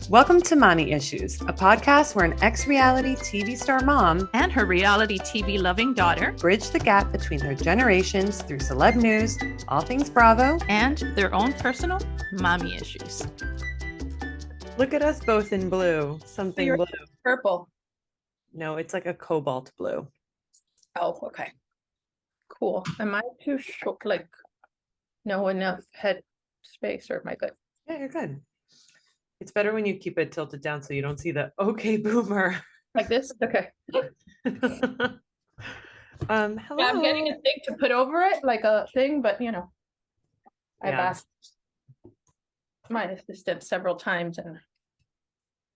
Welcome to Mommy Issues, a podcast where an ex-reality TV star mom and her reality TV loving daughter bridge the gap between their generations through celeb news, all things Bravo, and their own personal mommy issues. Look at us both in blue. Something You're blue. Purple. No, it's like a cobalt blue. Oh, okay. Cool. Am I too short? Like, no enough head space, or am I good? Yeah, you're good. It's better when you keep it tilted down so you don't see the okay boomer. Like this? Okay. Hello. Yeah, I'm getting a thing to put over it, like a thing, but I've asked my assistant several times and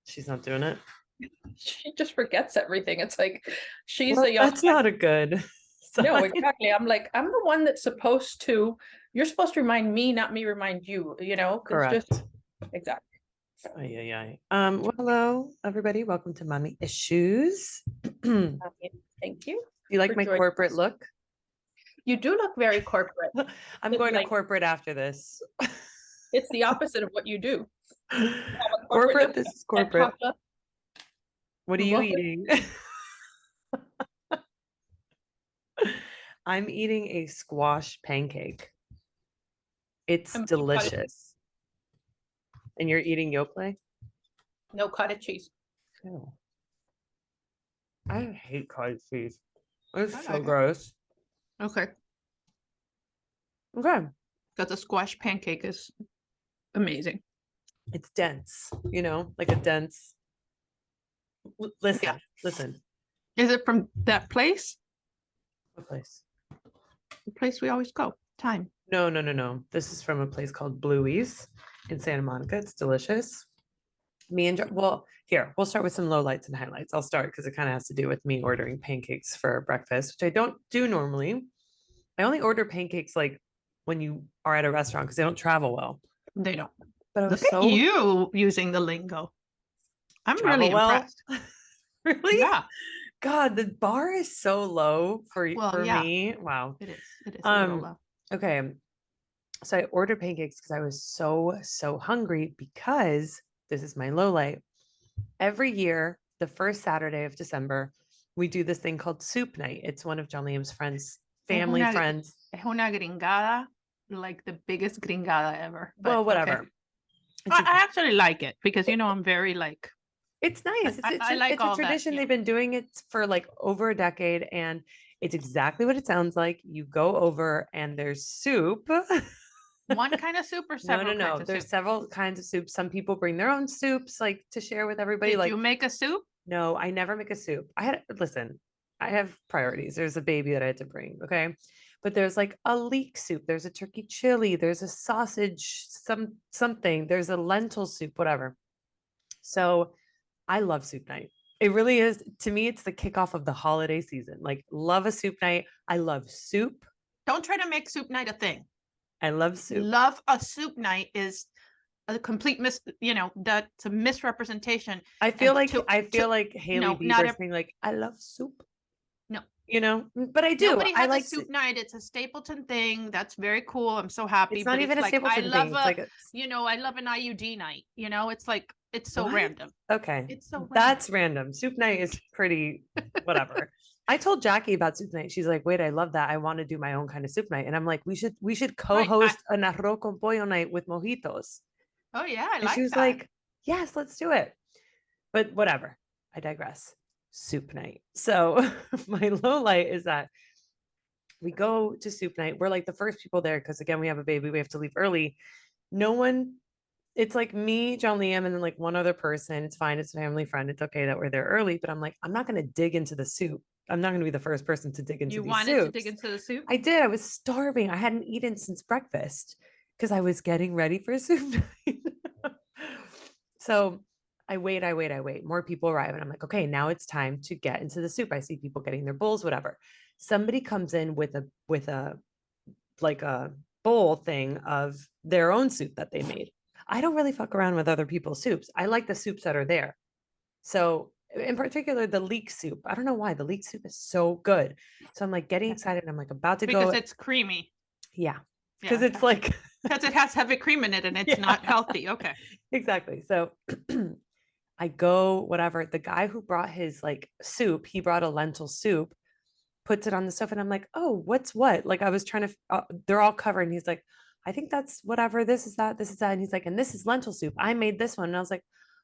she's not doing it. she just forgets everything. It's like she's a young. That's not a good sign. No, exactly. I'm like, I'm the one that's supposed to. You're supposed to remind me, not me remind you. Correct. It's just exactly. Well, hello, everybody. Welcome to Mommy Issues. Thank you. You like my joining corporate us. look? You do look very corporate. I'm It's going to like- corporate after this. It's the opposite of what you do. Corporate, this is corporate. chocolate. What are you Well- eating? I'm eating a squash pancake. It's I'm delicious. And you're eating Yoplait? No cottage cheese. Ew. I hate cottage cheese. It's I so like it. gross. Okay. Okay. Because a squash pancake is amazing. It's dense, like a dense. Listen, Yeah. listen. Is it from that place? What place? The place we always go. Time. No. This is from a place called Bluey's in Santa Monica. It's delicious. Here, we'll start with some lowlights and highlights. I'll start because it kind of has to do with me ordering pancakes for breakfast, which I don't do normally. I only order pancakes like when you are at a restaurant because they don't travel well. They don't. But I was Look at you using the lingo. I'm really Travel well? impressed. Really? Yeah, God, the bar is so low for yeah. me. Wow. it is. It is a little low. Okay. So I ordered pancakes because I was so hungry because this is my low light. Every year, the first Saturday of December, we do this thing called soup night. It's one of John Liam's friends, family friends. Es una gringada, like the biggest gringada ever. But Well, okay. whatever. I actually like it because I'm very like. It's nice. I like it's a all that, tradition. yeah. They've been doing it for like over a decade, and it's exactly what it sounds like. You go over and there's soup. One kind of soup or several No. kinds of There's soup? several kinds of soup. Some people bring their own soups like to share with everybody. Did like you make a soup? No, I never make a soup. Listen, I have priorities. There's a baby that I had to bring. Okay. But there's like a leek soup. There's a turkey chili. There's a sausage, something. There's a lentil soup, whatever. So I love soup night. It really is. To me, it's the kickoff of the holiday season. Like, love a soup night. I love soup. Don't try to make soup night a thing. I love soup. Love a soup night is a complete that's a misrepresentation. I feel and like Haley not Bieber saying like, I love soup. No. But I do. Nobody I has like a soup night. It's a Stapleton thing. That's very cool. I'm so happy. It's not but even a like, Stapleton I love thing. It's like I love an IUD night. It's like it's so What? random. Okay. It's so random. That's random. Soup night is pretty whatever. I told Jackie about soup night. She's like, wait, I love that. I want to do my own kind of soup night. And I'm like, we should co-host an arroz con pollo night with mojitos. Oh yeah, I And like she was that. like, yes, let's do it. But whatever. I digress. Soup night. So my low light is that we go to soup night. We're like the first people there because again, we have a baby. We have to leave early. No one. It's like me, John Liam, and then like one other person. It's fine. It's a family friend. It's okay that we're there early. But I'm like, I'm not going to dig into the soup. I'm not going to be the first person to dig into You these wanted soups. to dig into the soup? I did. I was starving. I hadn't eaten since breakfast because I was getting ready for soup night. So I wait. More people arrive. And I'm like, okay, now it's time to get into the soup. I see people getting their bowls, whatever. Somebody comes in with a like a bowl thing of their own soup that they made. I don't really fuck around with other people's soups. I like the soups that are there. So in particular, the leek soup. I don't know why the leek soup is so good. So I'm like getting excited. I'm like about to go. Because it's creamy. Yeah. Because it's like Because it has heavy cream in it and it's not healthy. Okay. Exactly. So I go, whatever. The guy who brought his like soup, he brought a lentil soup, puts it on the stove, and I'm like, oh, what's what? Like I was trying to, they're all covered. And he's like, I think that's whatever. This is that. This is that. And he's like, and this is lentil soup. I made this one. And I was like,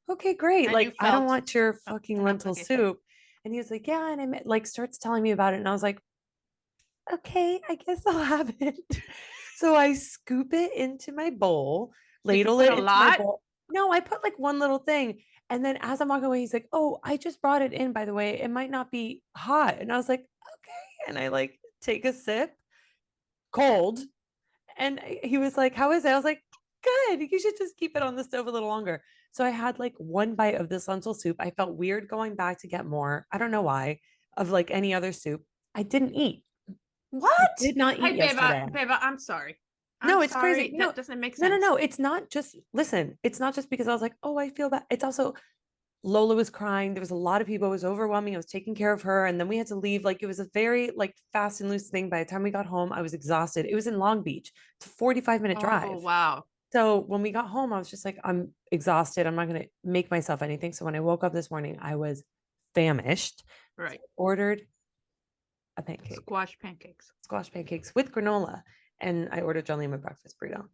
okay, great. And like I don't felt want your an fucking lentil obligation. soup. And he was like, yeah. And like starts telling me about it. And I was like, okay, I guess I'll have it. So I scoop it into my bowl, Did you ladle put it a into my lot? bowl. No, I put like one little thing. And then as I'm walking away, he's like, oh, I just brought it in, by the way. It might not be hot. And I was like, okay. And I like take a sip, cold. And he was like, how is it? I was like, good. You should just keep it on the stove a little longer. So I had like one bite of this lentil soup. I felt weird going back to get more. I don't know why, of like any other soup. I didn't eat. What? Did not eat yesterday. Beba, I'm sorry. No, it's sorry. crazy. No, That doesn't make no, sense. no. It's not just, listen, it's not just because I was like, oh, I feel bad. It's also Lola was crying. There was a lot of people. It was overwhelming. I was taking care of her. And then we had to leave. Like it was a very like fast and loose thing. By the time we got home, I was exhausted. It was in Long Beach. It's a 45-minute drive. Oh, wow. So when we got home, I was just like, I'm exhausted. I'm not going to make myself anything. So when I woke up this morning, I was famished. Right. So I ordered a pancake. Squash pancakes with granola. And I ordered John Lima breakfast burrito.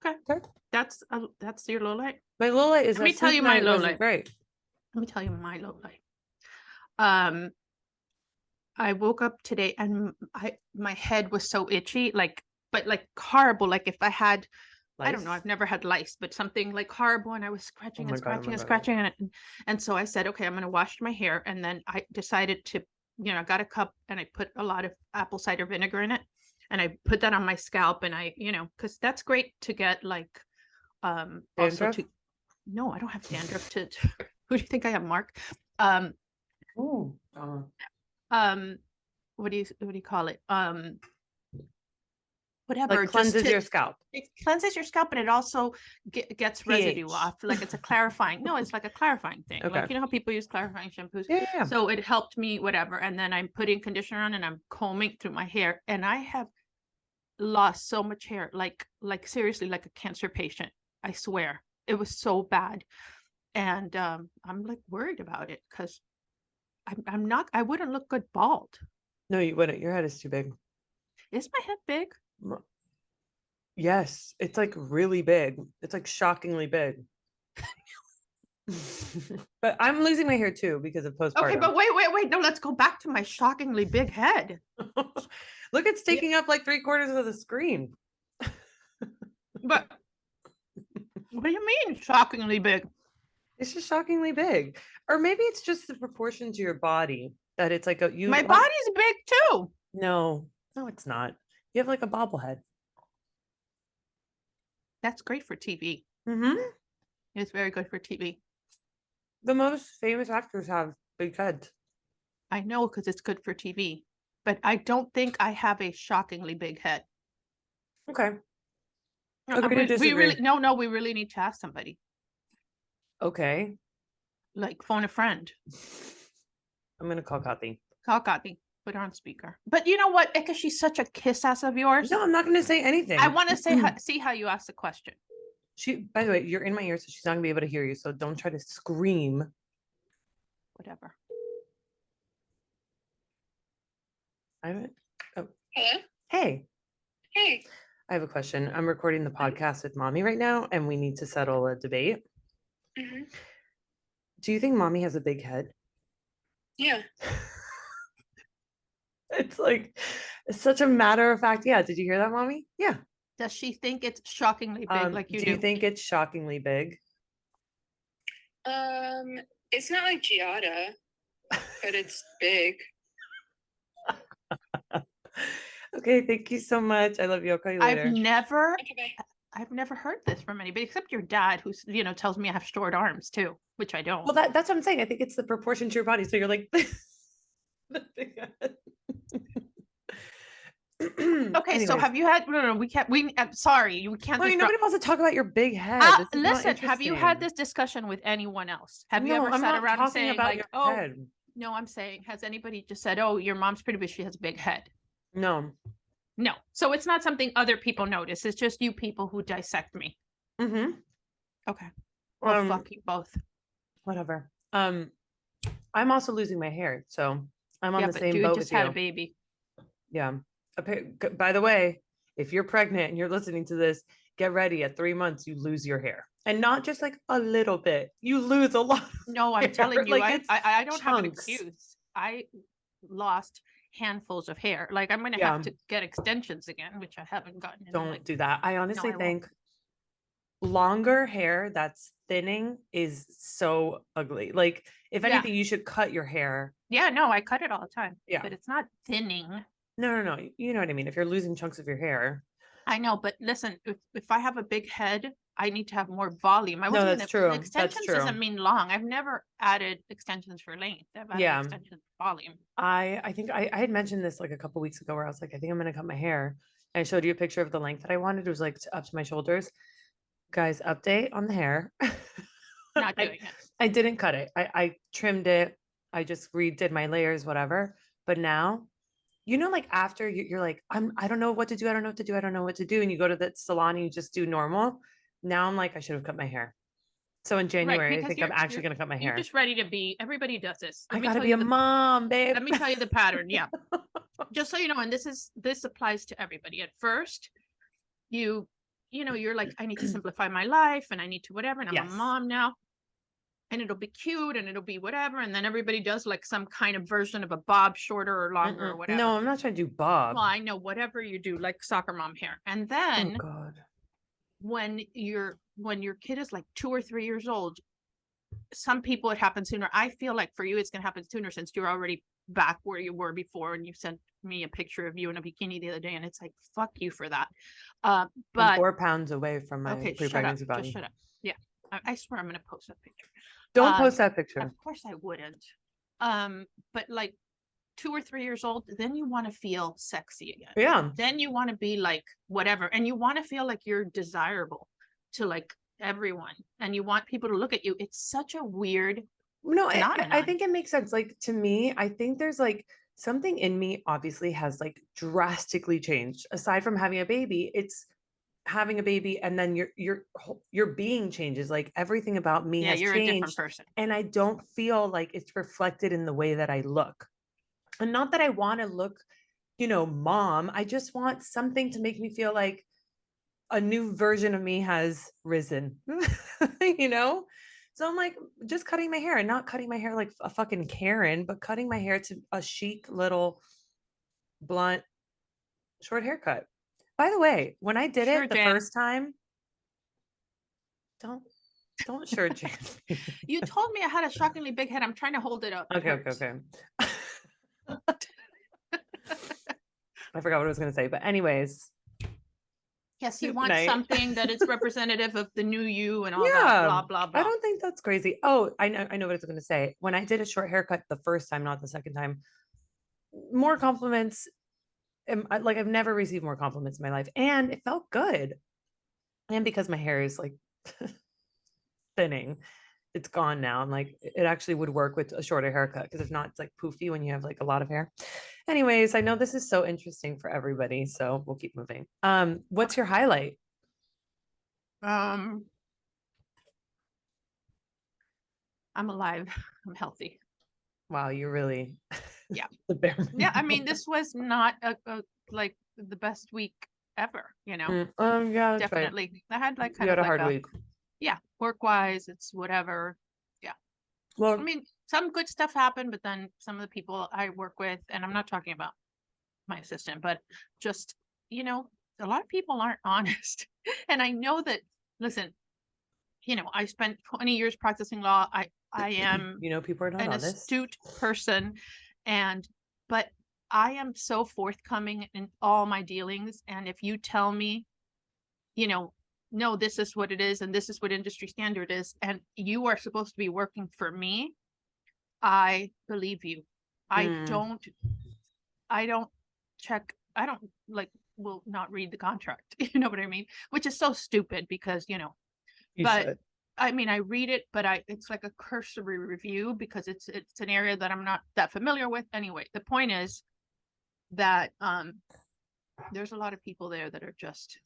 Okay. That's your low light. My low light is Let me tell you my low light. Great. Let me tell you my low light. I woke up today and my head was so itchy, but horrible. Like if I had, lice? I don't know, I've never had lice, but something like horrible. And I was scratching and scratching and scratching. And so I said, okay, I'm going to wash my hair. And then I decided to, I got a cup and I put a lot of apple cider vinegar in it. And I put that on my scalp and I, because that's great to get like, also to, no, I don't have dandruff to who do you think I have, Mark? What do you call it? Whatever. Like cleanses your scalp. It cleanses your scalp, and it also gets residue off. Like it's a clarifying. No, it's like a clarifying thing. Okay. Like how people use clarifying shampoos. Yeah. So it helped me, whatever. And then I'm putting conditioner on, and I'm combing through my hair, and I have lost so much hair, like seriously, like a cancer patient. I swear, it was so bad, and I'm like worried about it because I'm not. I wouldn't look good bald. No, you wouldn't. Your head is too big. Is my head big? Yes, it's like really big. It's like shockingly big. But I'm losing my hair too because of postpartum. Okay, but wait. No, let's go back to my shockingly big head. Look, it's taking up like 3/4 of the screen. But what do you mean shockingly big? It's just shockingly big. Or maybe it's just the proportion to your body that it's like my body's big too. No, it's not. You have like a bobblehead. That's great for TV. Mm-hmm. It's very good for TV. The most famous actors have big heads. I know because it's good for TV, but I don't think I have a shockingly big head. Okay. We really need to ask somebody. Okay. Like phone a friend. I'm gonna call Kathy. Put her on speaker. But you know what? Because she's such a kiss ass of yours. No, I'm not going to say anything. I want to see how you ask the question. By the way, you're in my ear, so she's not going to be able to hear you. So don't try to scream. Whatever. Oh. Hello? Hey. Hey. I have a question. I'm recording the podcast with Mommy right now, and we need to settle a debate. Mm-hmm. Do you think Mommy has a big head? Yeah. It's like such a matter of fact. Yeah. Did you hear that, Mommy? Yeah. Does she think it's shockingly big like you do? Do you think it's shockingly big? It's not like Giada, but it's big. Okay, thank you so much. I love you. I'll call you later. I've never heard this from anybody except your dad, who's tells me I have short arms too, which I don't. Well, that's what I'm saying. I think it's the proportion to your body. So you're like. Okay, Anyways. So have you had I'm sorry, we can't. Nobody wants to talk about your big head. Listen, have you had this discussion with anyone else? Have you ever sat around and saying like, oh, head. No, I'm saying, has anybody just said, oh, your mom's pretty big, she has a big head? No. No. So it's not something other people notice. It's just you people who dissect me. Mm-hmm. Okay. Well, fuck you both. Whatever. I'm also losing my hair, so I'm on the but same you boat just with had you. a baby. Yeah. By the way, if you're pregnant and you're listening to this, get ready. At 3 months, you lose your hair, and not just like a little bit. You lose a lot. No, I'm telling you, like I don't have an chunks. excuse. I lost handfuls of hair. Like I'm gonna have to get extensions again, which I haven't gotten. Don't do that. I honestly I think longer hair that's thinning is so ugly. Like, if anything, you should cut your hair. Yeah, no, I cut it all the time. Yeah. But it's not thinning. No. You know what I mean? If you're losing chunks of your hair. I know, but listen, if I have a big head, I need to have more volume. No, that's true. Extensions doesn't mean long. I've never added extensions for length. I've added extensions for volume. I think I had mentioned this like a couple weeks ago where I was like, I think I'm gonna cut my hair. And I showed you a picture of the length that I wanted. It was like up to my shoulders. Guys, update on the hair. Not doing it. I didn't cut it. I trimmed it. I just redid my layers, whatever. But now, like after you're like, I don't know what to do. I don't know what to do. I don't know what to do. And you go to the salon and you just do normal. Now I'm like, I should have cut my hair. So in January, I think I'm actually going to cut my hair. You're just ready to be, everybody does this. I got to be a mom, babe. Let me tell you the pattern. Yeah. Just so you know, and this applies to everybody. At first, you're like, I need to simplify my life and I need to whatever. And I'm a mom now. And it'll be cute and it'll be whatever. And then everybody does like some kind of version of a bob, shorter or longer or whatever. No, I'm not trying to do bob. Well, I know whatever you do, like soccer mom hair. And then when your kid is like 2 or 3 years old, some people it happens sooner. I feel like for you, it's going to happen sooner since you're already back where you were before. And you sent me a picture of you in a bikini the other day. And it's like, fuck you for that. But I'm 4 pounds away from my pre-pregnancy body. Just shut up. Yeah. I swear I'm going to post that picture. Don't post that picture. Of course I wouldn't. But like 2 or 3 years old, then you want to feel sexy again. Yeah. Then you want to be like whatever. And you want to feel like you're desirable to like everyone. And you want people to look at you. It's such a weird phenomenon. I think it makes sense. Like to me, I think there's like something in me obviously has like drastically changed. Aside from having a baby, it's having a baby and then your being changes. Like everything about me has you're changed, a different person. And I don't feel like it's reflected in the way that I look. And not that I want to look, mom. I just want something to make me feel like a new version of me has risen. So I'm like just cutting my hair and not cutting my hair like a fucking Karen, but cutting my hair to a chic little blunt short haircut. By the way, when I did it the first time, don't Jan. You told me I had a shockingly big head. I'm trying to hold it up. Okay. I forgot what I was going to say, but anyways. Yes, you want something that is representative of the new you and all that blah, blah, blah. I don't think that's crazy. Oh, I know what I was going to say. When I did a short haircut the first time, not the second time, more compliments. Like I've never received more compliments in my life, and it felt good. And because my hair is like thinning, it's gone now. I'm like, it actually would work with a shorter haircut because if not, it's like poofy when you have like a lot of hair. Anyways, I know this is so interesting for everybody, so we'll keep moving. What's your highlight? I'm alive. I'm healthy. Wow, you're really the bear. Yeah, I mean, this was not a like the best week ever, Yeah, definitely. Right. I had like kind of a hard week. Yeah, work-wise, it's whatever. Yeah. Well, I mean, some good stuff happened, but then some of the people I work with, and I'm not talking about my assistant, but just, a lot of people aren't honest. And I know that, listen, I spent 20 years practicing law. I am, people are not an honest. Astute person. But I am so forthcoming in all my dealings. And if you tell me, no, this is what it is, and this is what industry standard is, and you are supposed to be working for me, I believe you. I don't will not read the contract. You know what I mean? Which is so stupid because, should. I mean, I read it, but it's like a cursory review because it's an area that I'm not that familiar with. Anyway, the point is that there's a lot of people there that are just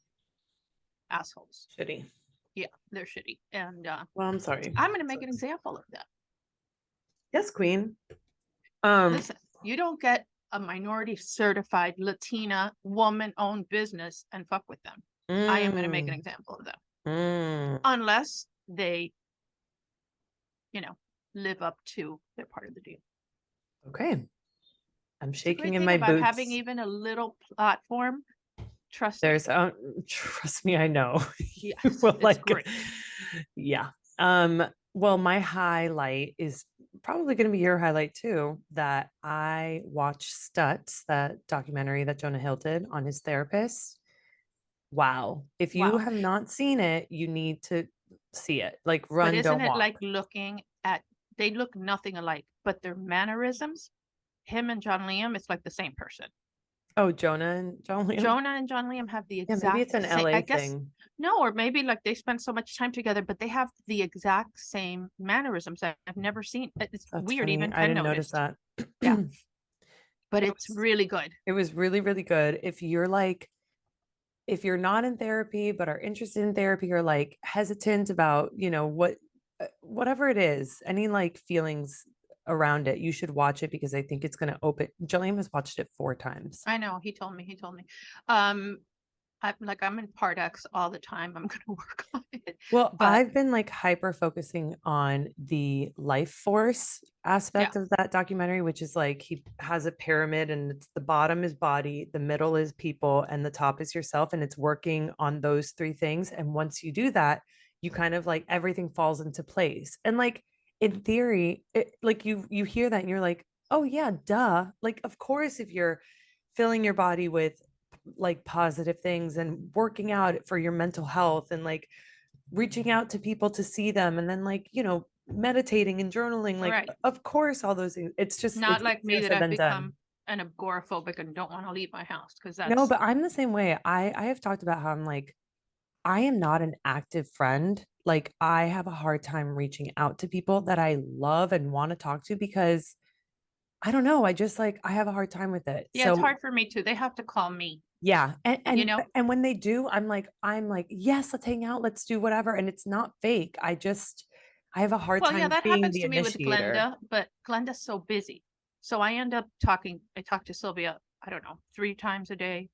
assholes. Shitty. Yeah, they're shitty. And well, I'm sorry. I'm going to make an example of that. Yes, Queen. Listen, you don't get a minority certified Latina woman-owned business and fuck with them. I am going to make an example of them. Unless they, live up to their part of the deal. Okay. I'm shaking in thing my about boots. having even a little platform. Trust me, I know. Yes, well, it's great. Yeah. Well, my highlight is probably going to be your highlight too, that I watched Stutz, that documentary that Jonah Hill did on his therapist. Wow. If you have not seen it, you need to see it. Like run, but isn't don't it walk. like looking at, they look nothing alike, but their mannerisms, him and John Liam, it's like the same person. Oh, Jonah and John Liam? Jonah and John Liam have the exact maybe it's an same, LA I guess, thing. No, or maybe like they spend so much time together, but they have the exact same mannerisms that I've never seen. It's That's weird, funny. even I Ken didn't notice noticed. that. Yeah. But it's really good. It was really, really good. If you're not in therapy, but are interested in therapy or like hesitant about, whatever it is, any like feelings around it, you should watch it because I think it's going to open. Jillian has watched it 4 times. I know. He told me. I'm in Part X all the time. I'm going to work on it. Well, I've been like hyper focusing on the life force aspect of that documentary, which is like he has a pyramid and it's the bottom is body, the middle is people, and the top is yourself. And it's working on those 3 things. And once you do that, you kind of like everything falls into place. And like in theory, like you hear that and you're like, oh yeah, duh. Like, of course, if you're filling your body with like positive things and working out for your mental health and like reaching out to people to see them and then like meditating and journaling, like of course all those things. It's just not it's like me that I've become done. an agoraphobic and don't want to leave my house because that's no, but I'm the same way. I have talked about how I'm like, I am not an active friend. Like I have a hard time reaching out to people that I love and want to talk to because I don't know, I just like I have a hard time with it. Yeah, it's hard for me too. They have to call me. Yeah. And when they do, I'm like, yes, let's hang out. Let's do whatever. And it's not fake. I have a hard time that being happens the to me with initiator. Glenda, but Glenda's so busy. So I end up I talk to Sylvia, I don't know, 3 times a day,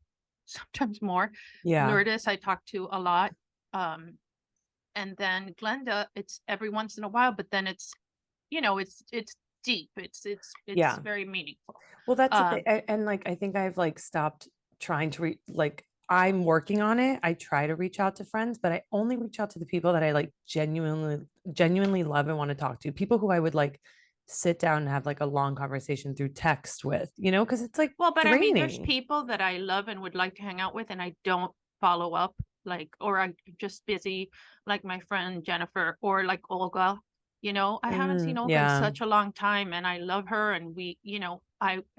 sometimes more. Yeah. Lourdes, I talk to a lot. And then Glenda, it's every once in a while, but then it's deep. It's very meaningful. Well, that's the thing. And like, I think I've like stopped trying to I'm working on it. I try to reach out to friends, but I only reach out to the people that I like genuinely love and want to talk to. People who I would like sit down and have like a long conversation through text with, because it's like, well, but draining. I mean, there's people that I love and would like to hang out with, and I don't follow up, or I'm just busy, like my friend Jennifer or like Olga. I haven't seen Olga in such a long time, and I love her. And we,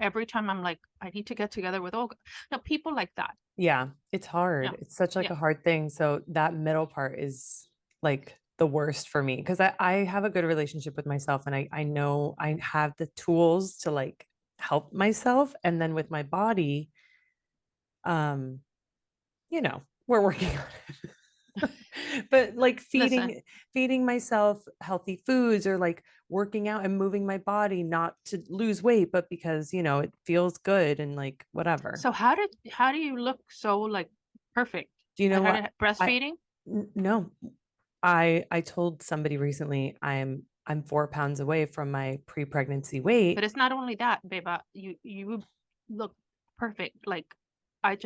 every time I'm like, I need to get together with Olga. Now, people like that. Yeah, it's hard. Yeah. It's such like a hard thing. So that middle part is like the worst for me because I have a good relationship with myself and I know I have the tools to like help myself. And then with my body, we're working on it. But like feeding myself healthy foods or like working out and moving my body, not to lose weight, but because, it feels good and like whatever. So how do you look so like perfect? Do you know what? Breastfeeding? No, I told somebody recently I'm 4 pounds away from my pre-pregnancy weight. But it's not only that, Beba. You look perfect. Like I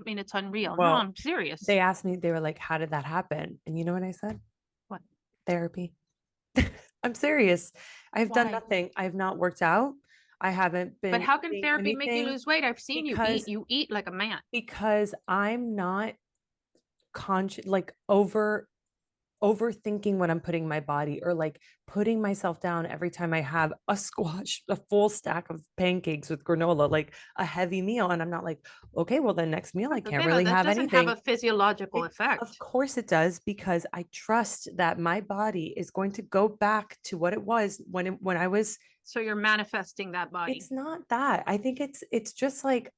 mean, it's unreal. Well, no, I'm serious. They asked me, they were like, how did that happen? And you know what I said? What? Therapy. I'm serious. I've done nothing. I've not worked out. I haven't been. But how can therapy make you lose weight? I've seen you eat. You eat like a man. Because I'm not conscious, like overthinking what I'm putting in my body or like putting myself down every time I have a full stack of pancakes with granola, like a heavy meal. And I'm not like, okay, well, the next meal, I can't really have anything. That doesn't have a physiological effect. Of course it does, because I trust that my body is going to go back to what it was when I was. So you're manifesting that body. It's not that. I think it's just like,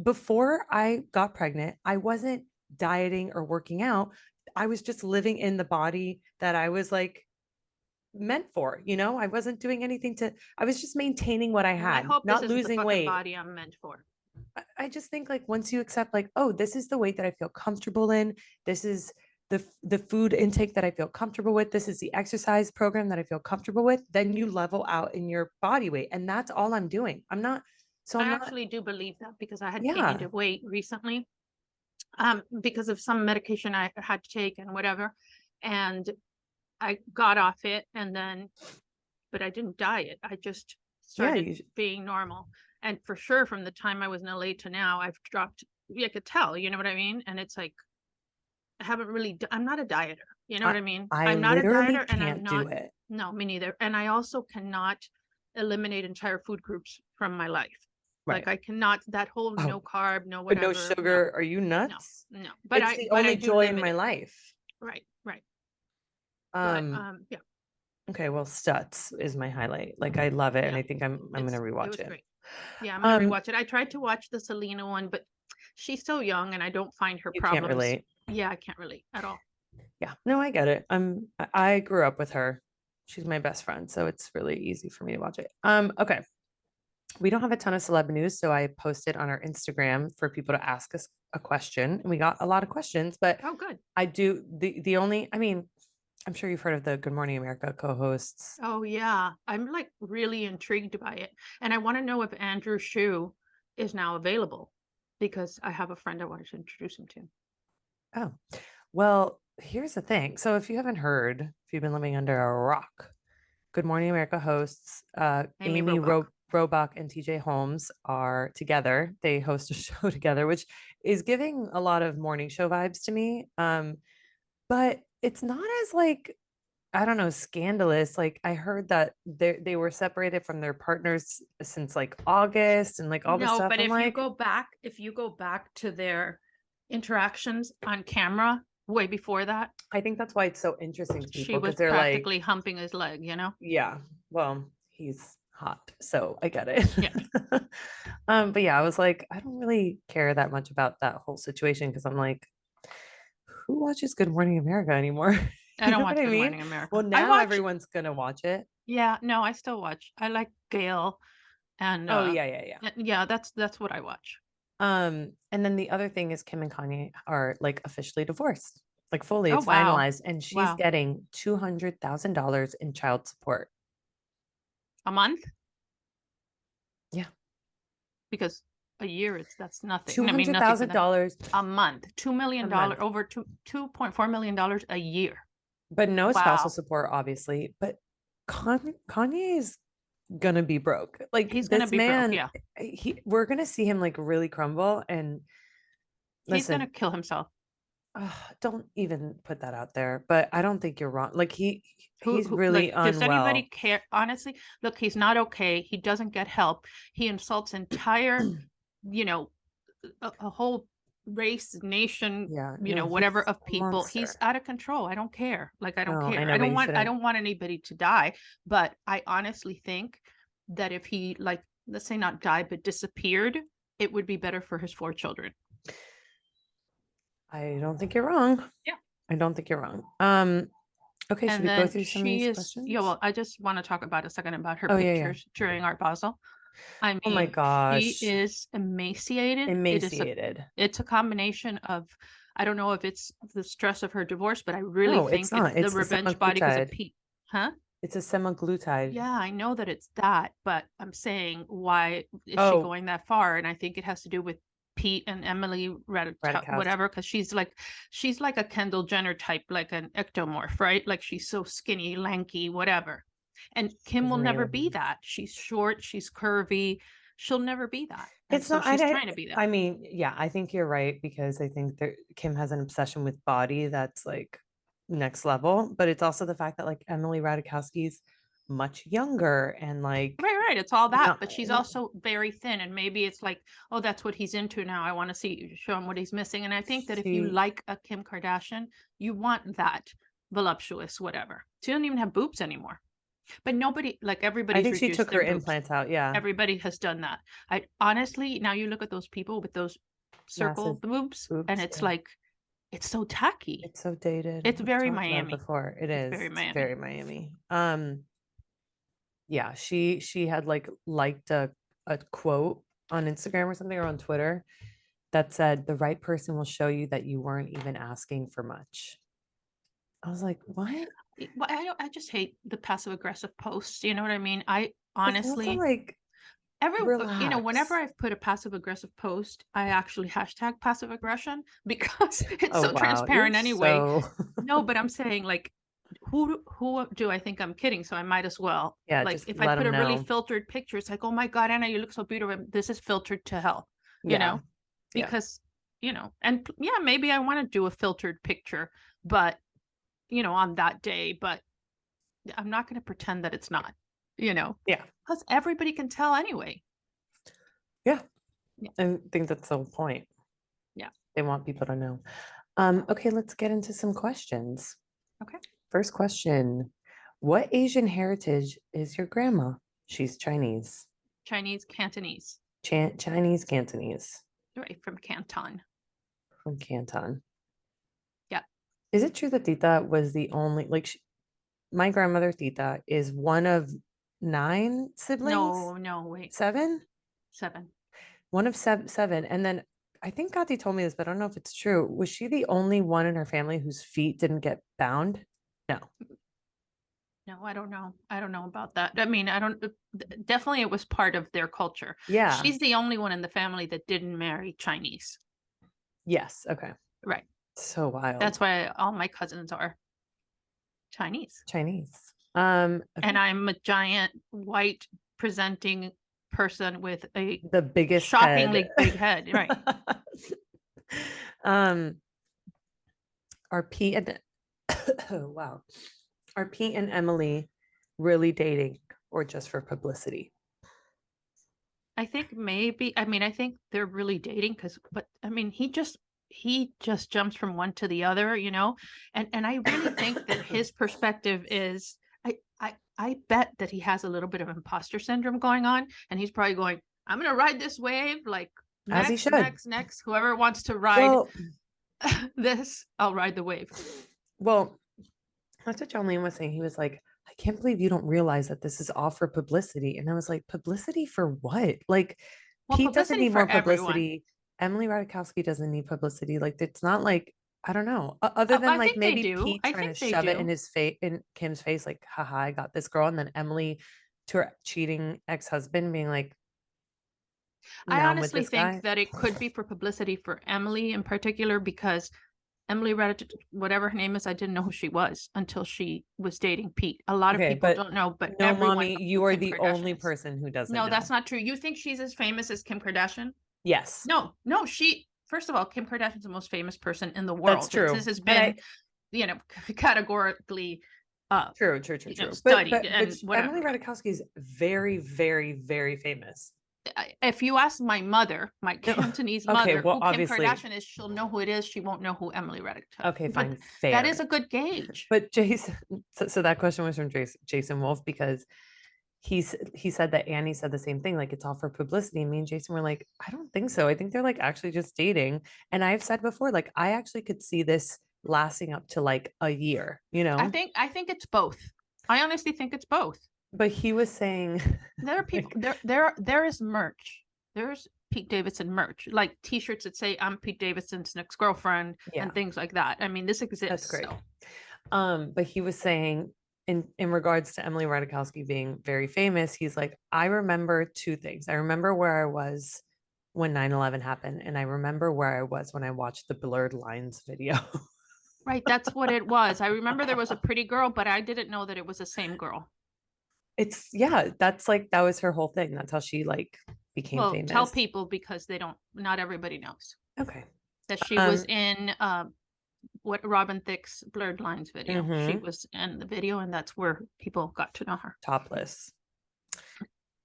before I got pregnant, I wasn't dieting or working out. I was just living in the body that I was like meant for, I wasn't doing anything I was just maintaining what I Well, I had, hope this not isn't the losing fucking weight. body I'm meant for. I just think like once you accept like, oh, this is the weight that I feel comfortable in. This is the food intake that I feel comfortable with. This is the exercise program that I feel comfortable with. Then you level out in your body weight. And that's all I'm doing. I'm not, so I I'm not, actually do believe that because I had yeah. gained weight recently, because of some medication I had to take and whatever. And I got off it but I didn't diet. I just started being normal. And for sure, from the time I was in LA to now, I've dropped, you could tell, you know what I mean? And it's like, I haven't really, I'm not a dieter. You know what I mean? I'm not a dieter and I'm not, do it. No, me neither. And I also cannot eliminate entire food groups from my life. Like I cannot, that whole no carb, no whatever. No sugar. Are you nuts? No. But it's the only joy in my life. Right. Yeah. Okay, well, Stutz is my highlight. Like I love it, and I think I'm gonna rewatch it. Great. Yeah, I'm gonna rewatch it. I tried to watch the Selena one, but she's so young, and I don't find her problems. Can't relate. Yeah, I can't relate at all. Yeah, no, I get it. I grew up with her. She's my best friend, so it's really easy for me to watch it. Okay. We don't have a ton of celeb news, so I posted on our Instagram for people to ask us a question, and we got a lot of questions. But oh, good. I do the only. I mean, I'm sure you've heard of the Good Morning America co-hosts. Oh yeah, I'm like really intrigued by it, and I want to know if Andrew Shue is now available because I have a friend I wanted to introduce him to. Oh, well, here's the thing. So if you haven't heard, if you've been living under a rock, Good Morning America hosts Amy Robach and TJ Holmes are together. They host a show together, which is giving a lot of morning show vibes to me. But it's not as like, I don't know, scandalous. Like I heard that they were separated from their partners since like August and like all this stuff. But if you go back to their interactions on camera way before that, I think that's why it's so interesting to people. She was practically humping his leg, you know? Yeah. Well, he's hot, so I get it. Yeah. But yeah, I was like, I don't really care that much about that whole situation because I'm like, who watches Good Morning America anymore? I don't watch Good Morning America. Well, now everyone's gonna watch it. Yeah, no, I still watch. I like Gail, and yeah. That's what I watch. And then the other thing is Kim and Kanye are like officially divorced, like fully. It's finalized, and she's getting $200,000 in child support a month. Yeah, because a year that's nothing. $200,000 a month, $2 million, over $2.4 million a year. But no spousal support, obviously. But Kanye is gonna be broke. Like he's gonna be broke. Yeah, we're gonna see him like really crumble, and he's gonna kill himself. Don't even put that out there. But I don't think you're wrong. Like he's really unwell. Does anybody care? Honestly, look, he's not okay. He doesn't get help. He insults entire, a whole race, nation, whatever of people. He's out of control. I don't care. Like I don't care. I don't want anybody to die. But I honestly think that if he, like, let's say not died but disappeared, it would be better for his 4 children. I don't think you're wrong. Yeah. I don't think you're wrong. Okay, should we go through some of these questions? Yeah, well, I just want to talk about a second about her pictures during Art Basel. I mean, oh my gosh, she is emaciated. It's a combination of, I don't know if it's the stress of her divorce, but I really think it's the revenge body because of Pete. Huh? It's a semaglutide. Yeah, I know that it's that, but I'm saying, why is she going that far? And I think it has to do with Pete and Emily Ratajkowski, whatever, because she's like a Kendall Jenner type, like an ectomorph, right? Like she's so skinny, lanky, whatever. And Kim will never be that. She's short, she's curvy. She'll never be that. And she's trying to be that. I mean, yeah, I think you're right, because I think that Kim has an obsession with body that's like next level, but it's also the fact that like Emily Ratajkowski's much younger and like right, it's all that, but she's also very thin, and maybe it's like, oh, that's what he's into now. I want to show him what he's missing. And I think that if you like a Kim Kardashian, you want that voluptuous whatever. She doesn't even have boobs anymore. But nobody, like I everybody's think she reduced took their her boobs. implants out. Yeah. Everybody has done that. I honestly, now you look at those people with those circle Massive boobs, boobs, and it's yeah. like, it's so tacky. It's so dated. It's We've very talked about it Miami. before. It It's is. very It's Miami. very Miami. Yeah, she had like liked a quote on Instagram or something, or on Twitter, that said, "The right person will show you that you weren't even asking for much." I was like, what? Well, I just hate the passive aggressive posts. You know what I mean? I It's honestly, also like, whenever relax. I've put a passive aggressive post, I actually hashtag passive aggression because it's Oh so wow, transparent you're anyway. so No, but I'm saying, like, who do I think I'm kidding? So I might as well. yeah, Like, just if I let put them a really know. filtered picture, it's like, oh my God, Anna, you look so beautiful. This is filtered to hell, you Yeah, know, yeah. because, and yeah, maybe I want to do a filtered picture, but, on that day, but I'm not going to pretend that it's not, Yeah. because everybody can tell anyway. Yeah. Yeah. I think that's the whole point. Yeah. They want people to know. Okay, let's get into some questions. Okay. First question. What Asian heritage is your grandma? She's Chinese. Chinese, Cantonese, Chinese Cantonese right, from Canton. from Canton. Yeah. Is it true that Tita was the only, like, my grandmother Tita is one of 9 siblings? No, wait, 7? 7. One of seven. And then I think Gati told me this, but I don't know if it's true. Was she the only one in her family whose feet didn't get bound? No. No, I don't know. I don't know about that. I mean, I don't, definitely it was part of their culture. Yeah. She's the only one in the family that didn't marry Chinese. Yes. Okay. Right. So wild. That's why all my cousins are Chinese. Chinese. And I'm a giant white presenting person with the biggest shockingly head. big head. Right. Are Pete and wow. Are Pete and Emily really dating, or just for publicity? I think maybe, I think they're really dating but I mean, he just jumps from one to the other, and I really think that his perspective is, I bet that he has a little bit of imposter syndrome going on, and he's probably going, I'm going to ride this wave, like, As he should. next, whoever wants to ride this, I'll ride the wave. Well, that's what John Liam was saying. He was like, I can't believe you don't realize that this is all for publicity. And I was like, publicity for what? Like, Pete doesn't need more publicity. Emily Ratajkowski doesn't need publicity. Like, it's not like, I don't know. Other than like maybe Pete trying to shove it in his face, in Kim's face, like, haha, I got this girl. And then Emily to her cheating ex-husband being like, I honestly think that it could be for publicity for Emily in particular, because Emily whatever her name is, I didn't know who she was until she was dating Pete. A lot of people don't know, but no, everyone mommy, you are the only is. person who doesn't know. No, That's not true. You think she's as famous as Kim Kardashian? Yes. No, first of all, Kim Kardashian's the most famous person in the world. That's true. This has been, categorically true. Studied, but whatever. Emily Ratajkowski is very, very, very famous. If you ask my mother, my Cantonese mother, who Kim Kardashian is, she'll know who it is. She won't know who Emily Ratajkowski. Okay, fine, fair. That is a good gauge. But Jason, so that question was from Jason Wolf, because he said that Annie said the same thing, like, it's all for publicity. And me and Jason were like, I don't think so. I think they're like actually just dating. And I've said before, like, I actually could see this lasting up to like a year. I think it's both. I honestly think it's both. But he was saying there are people there is merch. There's Pete Davidson merch, like t-shirts that say I'm Pete Davidson's next girlfriend, and things like that. I mean, this exists. That's great. So. But he was saying in regards to Emily Ratajkowski being very famous, he's like, I remember 2 things. I remember where I was when 9/11 happened, and I remember where I was when I watched the Blurred Lines video. Right, that's what it was. I remember there was a pretty girl, but I didn't know that it was the same girl. That's like, that was her whole thing. That's how she like became famous. Tell people, because not everybody knows. Okay. That she was in what Robin Thicke's Blurred Lines video. She was in the video, and that's where people got to know her. Topless.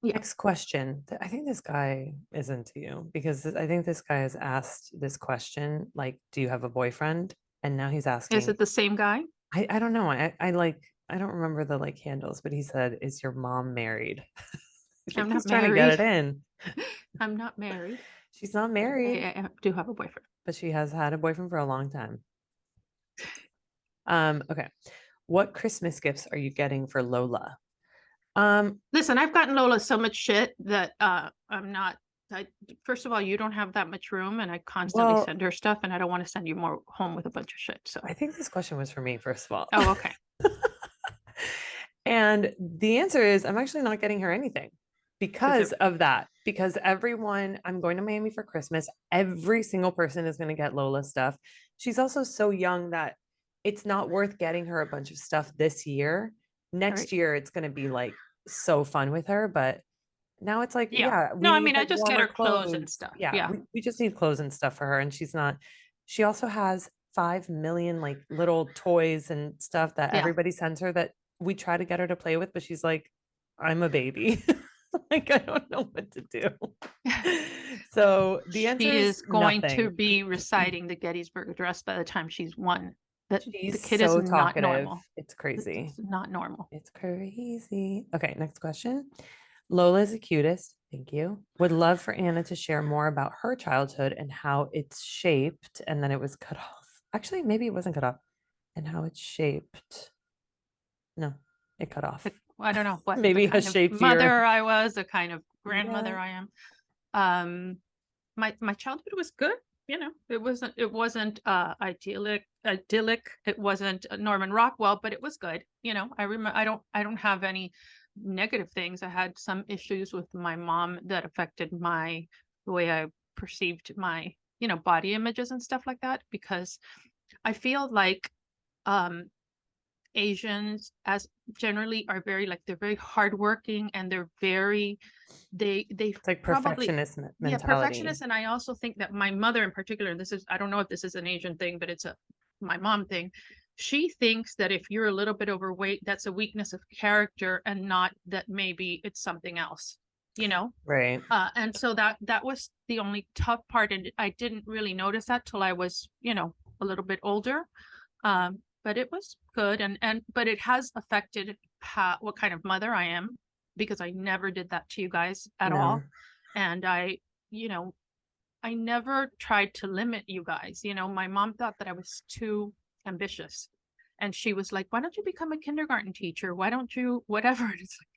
Yeah. Next question. I think this guy is into you, because I think this guy has asked this question, like, do you have a boyfriend? And now he's asking, is it the same guy? I don't know. I like, I don't remember the like handles, but he said, "Is your mom married?" I think I'm not he's trying to get married. it in. I'm not married. She's not married, I do have a boyfriend. but she has had a boyfriend for a long time. Okay. What Christmas gifts are you getting for Lola? Listen, I've gotten Lola so much shit that I'm not. First of all, you don't have that much room, and I constantly Well, send her stuff, and I don't want to send you more home with a bunch of shit. So I think this question was for me, first of all. oh, okay. And the answer is I'm actually not getting her anything because of that. Because everyone, I'm going to Miami for Christmas. Every single person is going to get Lola stuff. She's also so young that it's not worth getting her a bunch of stuff this year. Next year, it's going to be like so fun with her. But now it's like, yeah, we no, I need mean, I like just get warmer her clothes and stuff. Yeah, we just need clothes and stuff for her. And she also has 5 million like little toys and stuff that everybody sends her that we try to get her to play with, but she's like, I'm a baby. Like, I don't know what to do. So the answer is going nothing. to be reciting the Gettysburg Address by the time she's 1. That She's the kid so is not talkative. normal. It's crazy. It's not normal. It's crazy. Okay, next question. Lola is the cutest. Thank you. Would love for Anna to share more about her childhood and how it's shaped. And then it was cut off. Actually, maybe it wasn't cut off. And how it's shaped. No, it cut off. I don't know what maybe has shaped mother I was, the kind of grandmother I am. My childhood was good. You know, it wasn't idyllic. It wasn't Norman Rockwell, but it was good. You know, I remember. I don't have any negative things. I had some issues with my mom that affected the way I perceived my, body images and stuff like that, because I feel like Asians as generally are they're very hardworking, and they're very it's like probably perfectionist mentality. yeah, perfectionist. And I also think that my mother in particular, and I don't know if this is an Asian thing, but it's my mom thing. She thinks that if you're a little bit overweight, that's a weakness of character, and not that maybe it's something else, Right. And so that was the only tough part, and I didn't really notice that till I was, a little bit older. But it was good, but it has affected what kind of mother I am, because I never did that to you guys at all. And I never tried to limit you guys. My mom thought that I was too ambitious, and she was like, why don't you become a kindergarten teacher? Why don't you whatever? And it's like,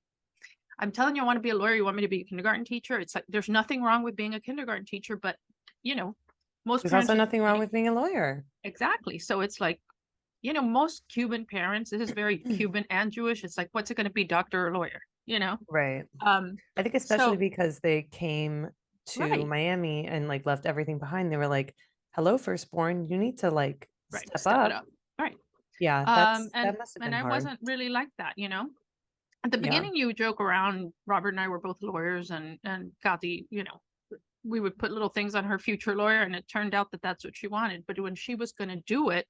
I'm telling you, I want to be a lawyer. You want me to be a kindergarten teacher? It's like, there's nothing wrong with being a kindergarten teacher, but there's also nothing wrong with being a lawyer. Exactly. So it's like, most Cuban parents, this is very Cuban and Jewish. It's like, what's it going to be, doctor or lawyer? Right. I think especially because they came to Miami and like left everything behind. They were like, hello, firstborn, you need to like step it up. Right. Yeah. That must have been hard. I wasn't really like that, At the beginning, you joke around. Robert and I were both lawyers, and got the, we would put little things on her future lawyer, and it turned out that that's what she wanted. But when she was going to do it,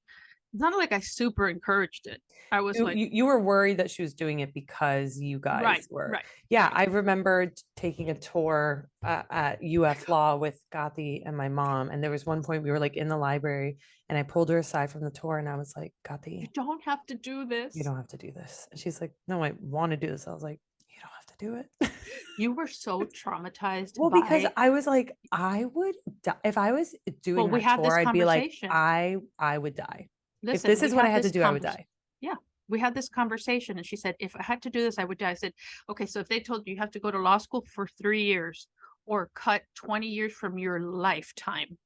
it's not like I super encouraged it. I was you were worried that she was doing it because you guys were. Yeah. I remember taking a tour at UF Law with Gati and my mom. And there was one point we were like in the library, and I pulled her aside from the tour, and I was like, Gati, you don't have to do this. You don't have to do this. And she's like, no, I want to do this. I was like, you don't have to do it. You were so traumatized. Well, because I was like, I would die. If I was doing that tour, I'd be like, I would die. Listen, if this is what I had to do, I would die. Yeah. We had this conversation, and she said, if I had to do this, I would die. I said, okay, so if they told you have to go to law school for 3 years or cut 20 years from your lifetime, and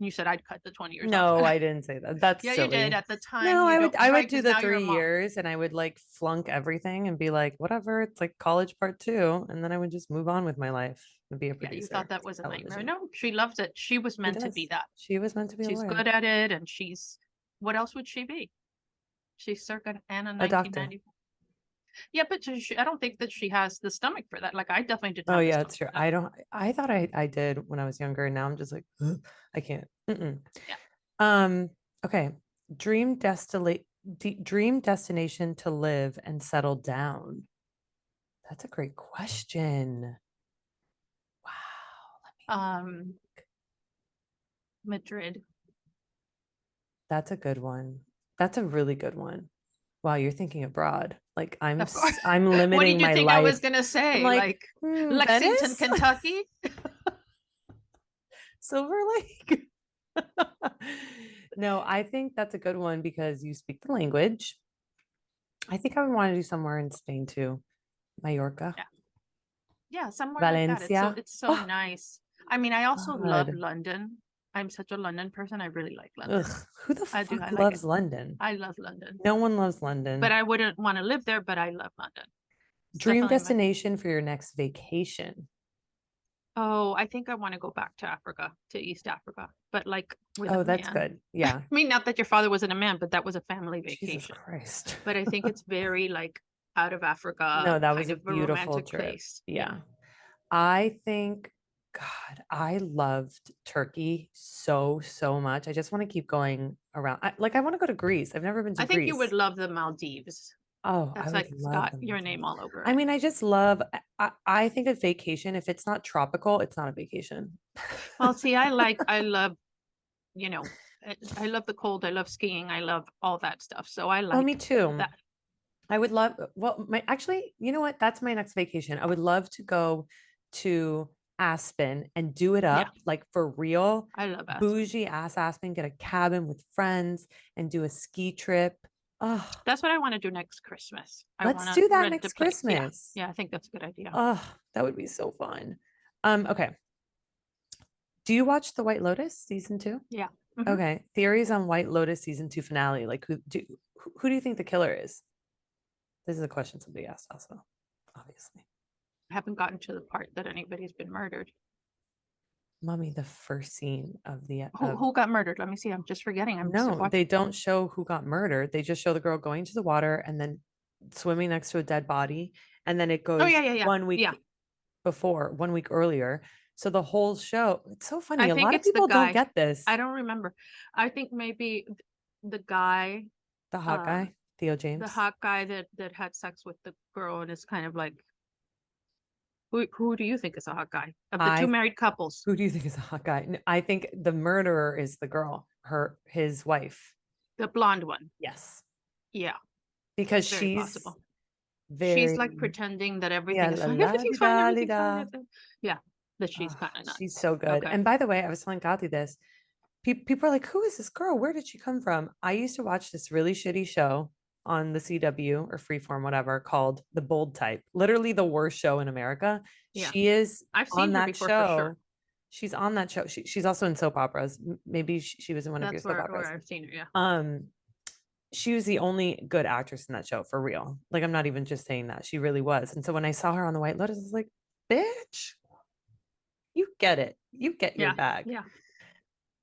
you said I'd cut the 20 years. No, off. I didn't say that. That's yeah, silly. You did at the time. No, I would do the 3 years, and I would like flunk everything and be like, whatever, it's like college part 2, and then I would just move on with my life and be a producer. Yeah, you thought that was a nightmare. No, she loves it. She was meant to be that. She was meant to be. She's good at it, and what else would she be? She's circa Anna 1990. Yeah, but I don't think that she has the stomach for that. Like, I definitely did not. Oh yeah, it's true. I thought I did when I was younger. Now I'm just like, I can't. Yeah. Okay. Dream destination to live and settle down. That's a great question. Wow. Madrid. That's a good one. That's a really good one. Wow, you're thinking abroad. Like I'm Of course. I'm What limiting did you my think I was life. gonna say? I'm like, Like Lexington, Venice? Kentucky? Silver Lake? No, I think that's a good one because you speak the language. I think I would want to do somewhere in Spain too. Mallorca, Yeah. Yeah, somewhere like that. Valencia. It's so Oh nice. I mean, I also love God. London. I'm such a London person. I really like London. Ugh, who the I do. fuck I like it. loves London? I love London. No one loves But London. I wouldn't want to live there, but I love London. It's Dream definitely my destination for your next vacation. Oh, I think I want to go back to Africa, to East Africa, but like with a Oh, that's man. good. Yeah. I mean, not that your father wasn't a man, but that was a family Jesus vacation. Christ. But I think it's very like out of Africa, No, that was kind a of a beautiful romantic trip. place. Yeah. I think, God, I loved Turkey so, so much. I just want to keep going around. I want to go to Greece. I've never been to I think you would Greece. love the Maldives. Oh, I That's would like it's love got them. your name all over I it. mean, I just love, I think a vacation, if it's not tropical, it's not a vacation. Well, see, I love, you know, I love the cold. I love skiing. I love all that stuff. So I Oh, me like too. that. I would love, well, actually, you know what? That's my next vacation. I would love to go to Aspen and do it Yeah. up like for real. I love Aspen. Bougie ass Aspen, get a cabin with friends and do a ski trip. Oh, That's what I want to do next Christmas. I let's want to do that rent a next place. Yeah. Christmas. Yeah, I think that's a good idea. Oh, that would be so fun. Okay. Do you watch The White Lotus season 2? Yeah. Mhm. Okay. Theories on White Lotus season 2 finale. Like who do you think the killer is? This is a question somebody asked also, obviously. I haven't gotten to the part that anybody's been murdered. Mommy, the first scene of the Who got murdered? Let me see. I'm just forgetting. I'm still no, watching. they don't show who got murdered. They just show the girl going to the water and then swimming next to a dead body. And then it Oh goes yeah. 1 week Yeah. before, 1 week earlier. So the whole show, it's so funny. I A think lot of it's the people don't guy. get this. I don't remember. I think maybe the guy, The hot guy, Theo the James. hot guy that had sex with the girl, and it's kind of like, who do you think is a hot guy of the two married couples? Who do you think is a hot guy? I think the murderer is the girl, his wife. The blonde one. Yes. Yeah. Because Very she's possible. very, She's like pretending that yeah, everything is la fine. la Everything's di fine. da di Everything's da. fine. Yeah. That she's kind of nuts. She's so good. Okay. And by the way, I was telling Gati this. People are like, who is this girl? Where did she come from? I used to watch this really shitty show on the CW or Freeform, whatever, called The Bold Type. Literally the worst show in America. Yeah. She is I've seen on her that before show. for sure. She's on that show. She's also in soap operas. Maybe she was in one of your That's soap where operas. I've seen her. Yeah. She was the only good actress in that show for real. Like, I'm not even just saying that. She really was. And so when I saw her on The White Lotus, I was like, bitch, you get it. You get your bag. Yeah.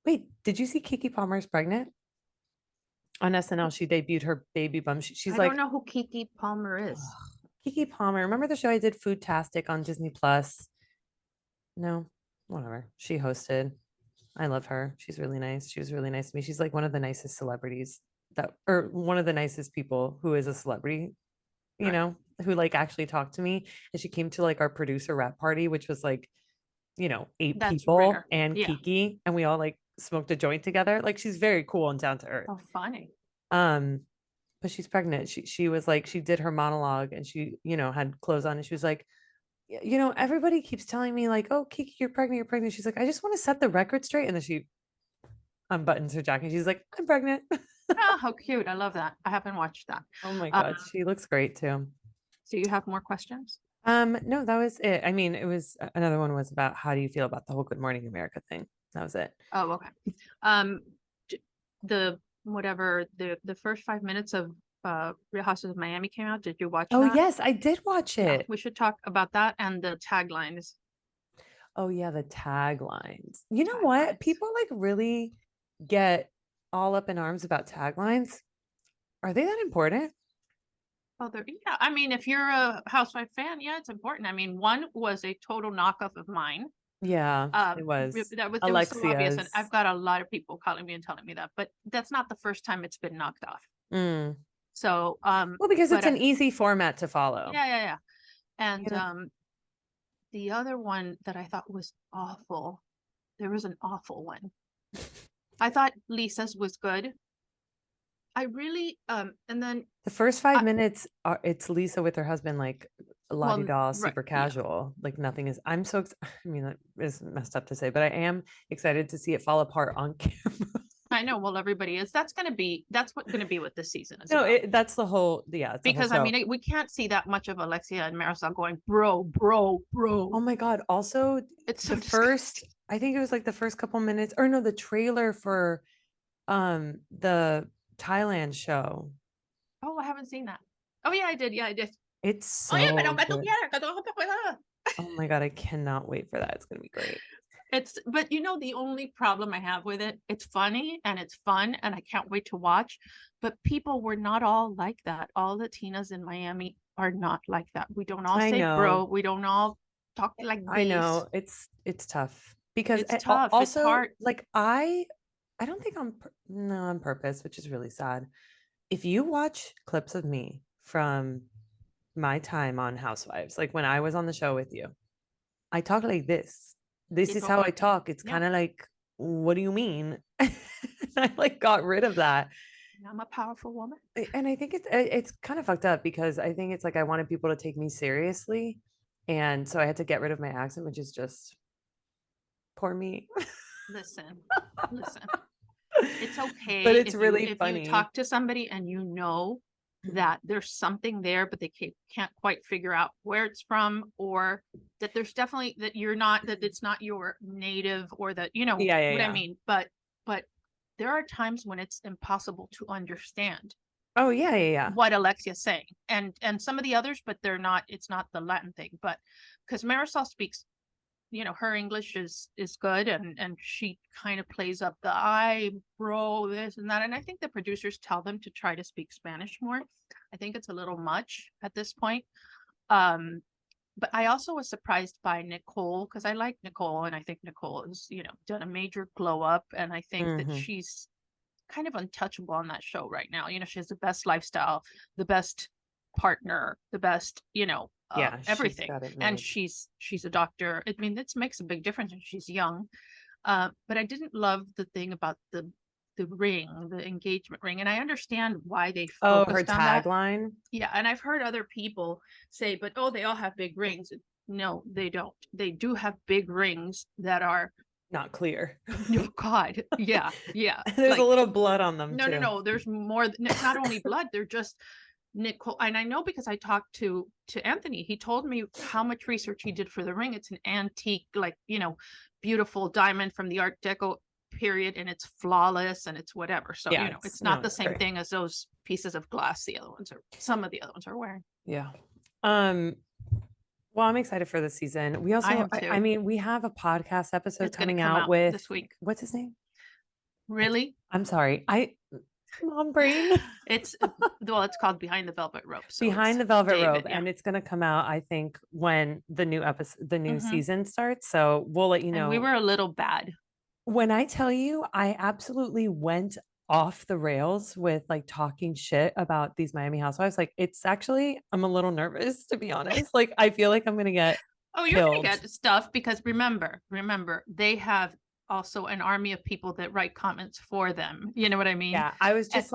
Wait, did you see Kiki Palmer's pregnant? On SNL, she debuted her baby bump. She's I like, don't know who Kiki Palmer is. Kiki Palmer. Remember the show I did, Foodtastic on Disney Plus? No, whatever. She hosted. I love her. She's really nice. She was really nice to me. She's like one of the nicest celebrities or one of the nicest people who is a celebrity, you know, who like actually talked to me. And she came to like our producer rap party, which was like, 8 That's people rare. and Yeah. Kiki, and we all like smoked a joint together. Like she's very cool and down to earth. Oh, funny. But she's pregnant. She was like, she did her monologue and she, had clothes on and she was like, everybody keeps telling me like, oh, Kiki, you're pregnant. She's like, I just want to set the record straight. And then she unbuttons her jacket. She's like, I'm pregnant. Oh, how cute. I love that. I haven't watched that. Oh my God. She looks great too. So you have more questions? No, that was it. I mean, it was another one was about how do you feel about the whole Good Morning America thing? That was it. Oh, okay. The first 5 minutes of Real Houses of Miami came out. Did you watch Oh that? yes, I did watch Yeah, it. we should talk about that and the taglines. Oh yeah, the taglines. You know what? People like really get all up in arms about taglines. Are they that important? Oh, yeah. I mean, if you're a Housewife fan, yeah, it's important. I mean, one was a total knockoff of mine. Yeah, it was. It was so obvious, and I've Alexia's. got a lot of people calling me and telling me that, but that's not the first time it's been knocked off. Mm. So, Well, because it's an easy format to follow. Yeah. And the other one that I thought was awful, there was an awful one. I thought Lisa's was good. I really, and then the first 5 minutes are it's Lisa with her husband, like la di da, right, super yeah. casual. Like nothing is. I'm so. I mean, that is messed up to say, but I am excited to see it fall apart on camera. I know. Well, everybody is. That's what's going to be what this season is No, about. that's the whole. Yeah, it's the whole Because I show. mean, we can't see that much of Alexia and Marisol going, bro. Oh my God. Also, It's so the first, disgusting. I think it was like the first couple minutes, or no, the trailer for the Thailand show. Oh, I haven't seen that. Oh yeah, I did. Yeah, I did. It's Oh yeah, so pero good. que Oh my God, I cannot wait for that. It's gonna be great. but the only problem I have with it, it's funny and it's fun and I can't wait to watch. But people were not all like that. All the Tinas in Miami are not like that. We don't all I say bro. know. We don't all talk like I this. know. It's tough because It's tough. It's also hard. like I don't think no, on purpose, which is really sad. If you watch clips of me from my time on Housewives, like when I was on the show with you, I talk like this. This is how I talk. It's Yeah. kind of like, what do you mean? I like got rid of that. I'm a powerful woman. And I think it's kind of fucked up because I think it's like I wanted people to take me seriously. And so I had to get rid of my accent, which is just poor me. Listen. It's okay. But it's if really you funny. talk to somebody and that there's something there, but they can't quite figure out where it's from, or that there's definitely that it's not your native, or that what I mean. But there are times when it's impossible to understand Oh yeah. what Alexia's saying, and some of the others, but it's not the Latin thing, but because Marisol speaks, her English is good, and she kind of plays up the bro, this and that. And I think the producers tell them to try to speak Spanish more. I think it's a little much at this point. But I also was surprised by Nicole, because I like Nicole, and I think Nicole has, done a major glow up, and I think that she's kind of untouchable on that show right now. She has the best lifestyle, the best partner, the best, everything. And she's a doctor. I mean, this makes a big difference, and she's young. But I didn't love the thing about the ring, the engagement ring. And I understand why they focused on that. Tagline. Yeah. And I've heard other people say, but they all have big rings. No, they don't. They do have big rings that are not clear. No, God. Yeah. There's a little blood on them. No. There's more. Not only blood. They're just Nicole. And I know because I talked to Anthony. He told me how much research he did for the ring. It's an antique, beautiful diamond from the Art Deco period, and it's flawless, and it's whatever. So it's not the same thing as those pieces of glass some of the other ones are wearing. Yeah. Well, I'm excited for the season. We also, I mean, we have a podcast episode coming out with this week. What's his name? Really? I'm sorry. Mom brain. It's called Behind the Velvet Rope. So Behind the Velvet Rope, and it's going to come out, I think, when the new season starts. So we'll let you know. And we were a little bad. When I tell you, I absolutely went off the rails with like talking shit about these Miami Housewives. Like, it's actually, I'm a little nervous, to be honest. Like, I feel like I'm gonna get you're gonna get stuff, because remember, they have also an army of people that write comments for them. You know what I mean? Yeah, I was just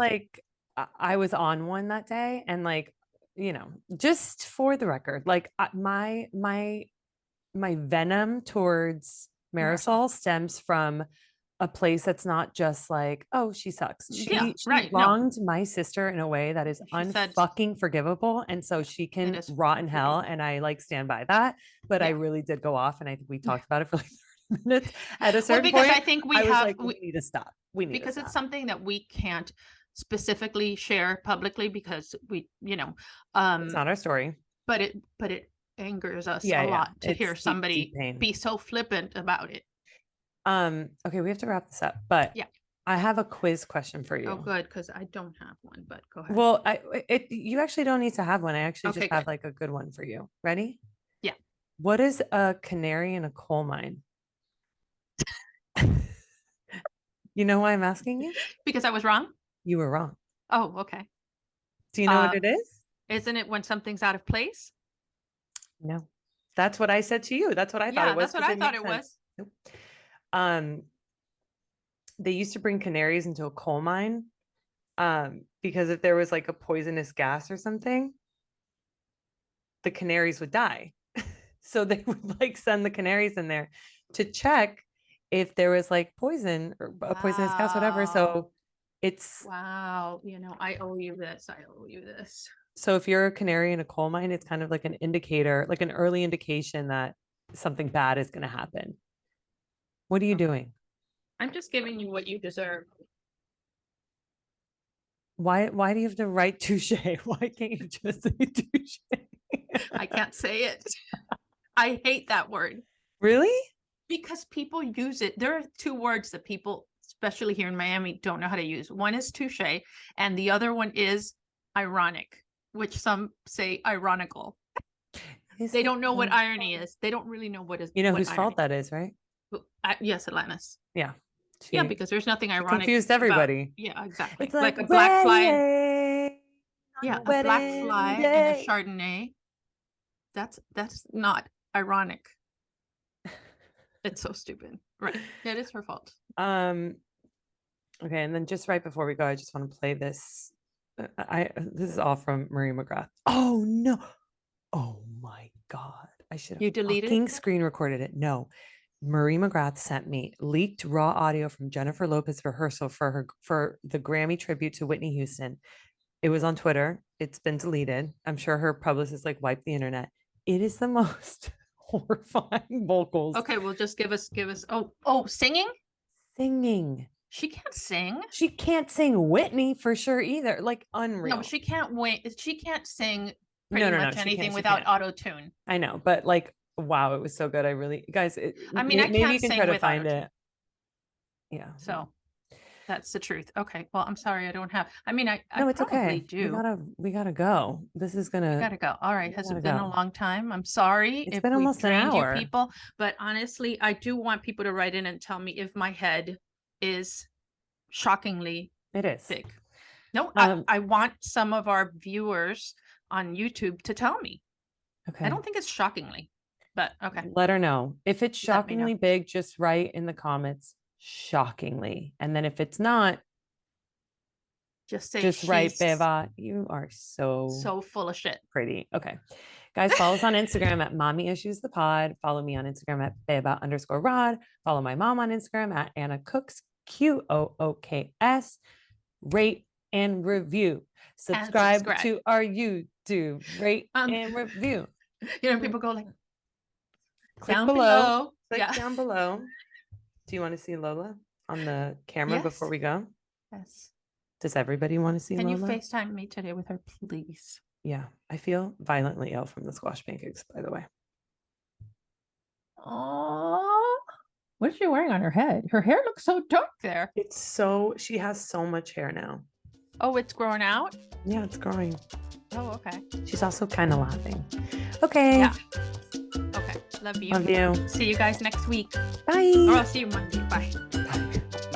I was on one that day, and like, just for the record, like my venom towards Marisol stems from a place that's not just like, oh, she sucks. She wronged my sister in a way that is unfucking forgivable. And so she can rot in hell. And I stand by that. But I really did go off. And I think we talked about it for like 30 minutes at a certain point. I think we need to stop. Because it's something that we can't specifically share publicly, because we, it's not our story. But it angers us a lot to hear somebody be so flippant about it. Okay, we have to wrap this up, but I have a quiz question for you. Oh, good, because I don't have one, but go ahead. Well, you actually don't need to have one. I actually just have like a good one for you. Ready? Yeah. What is a canary in a coal mine? You know why I'm asking you? Because I was wrong? You were wrong. Oh, okay. Do you know what it is? Isn't it when something's out of place? No. That's what I said to you. That's what I thought it was. That's what I thought it was. Nope. They used to bring canaries into a coal mine, Because if there was like a poisonous gas or something, the canaries would die. So they would like send the canaries in there to check if there was like poison or a poisonous gas, whatever. So it's wow. You know, I owe you this. I owe you this. so if you're a canary in a coal mine, it's kind of like an indicator, like an early indication that something bad is going to happen. What are you doing? I'm just giving you what you deserve. Why do you have to write touche? Why can't you just say touche? I can't say it. I hate that word. Really? Because people use it. There are two words that people, especially here in Miami, don't know how to use. One is touche, and the other one is ironic, which some say ironical. They don't know what irony is. They don't really know what is. You know what whose fault irony. that is, right? Yes, Atlantis. Yeah. Yeah, because there's nothing ironic. Confused everybody. Yeah, exactly. It's like a black fly. Yeah, A black fly and a Chardonnay. That's not ironic. It's so stupid. Right. It is her fault. Okay, and then just right before we go, I just want to play this. This is all from Marie McGrath. Oh no. Oh my God. I should have fucking screen recorded it. No. Marie McGrath sent me leaked raw audio from Jennifer Lopez rehearsal for the Grammy tribute to Whitney Houston. It was on Twitter. It's been deleted. I'm sure her publicist like wiped the internet. It is the most horrifying vocals. Okay, well, just give us. Oh, singing. She can't sing. She can't sing Whitney for sure either. Like unreal. No, she can't wait. She can't sing pretty much anything without auto tune. I know, but like, wow, it was so good. I really, guys. I mean, I maybe can't you can sing try to with find auto-tune. it. Yeah. So that's the truth. Okay. Well, I'm sorry. I don't have. I mean, I it's okay. do. We gotta go. This is gonna. We gotta go. All right. Has it been a long time? I'm sorry it's if been we almost an drained you hour. people, but honestly, I do want people to write in and tell me if my head is shockingly big. No, I want some of our viewers on YouTube to tell me. Okay. I don't think it's shockingly, but okay. Let her know. If it's shockingly big, just write in the comments shockingly. And then if it's not, just write Beba. You are so full of shit. Pretty. Okay. Guys, follow us on Instagram at Mommy Issues the Pod. Follow me on Instagram at Beba_Rod. Follow my mom on Instagram at Anna Cooks, QOOKS. Rate and review. Subscribe to our YouTube. Rate and review. You know, people go like, click down below. Click down below. Do you want to see Lola on the camera before we go? Yes. Does everybody want to see Lola? Can you FaceTime me today with her, please? Yeah. I feel violently ill from the squash pancakes, by the way. Oh, what is she wearing on her head? Her hair looks so dark there. She has so much hair now. Oh, it's growing out? Yeah, it's growing. Oh, okay. She's also kind of laughing. Okay. Yeah. Okay. Love you. Love you. See you guys next week. Bye. Or I'll see you Monday. Bye. Bye.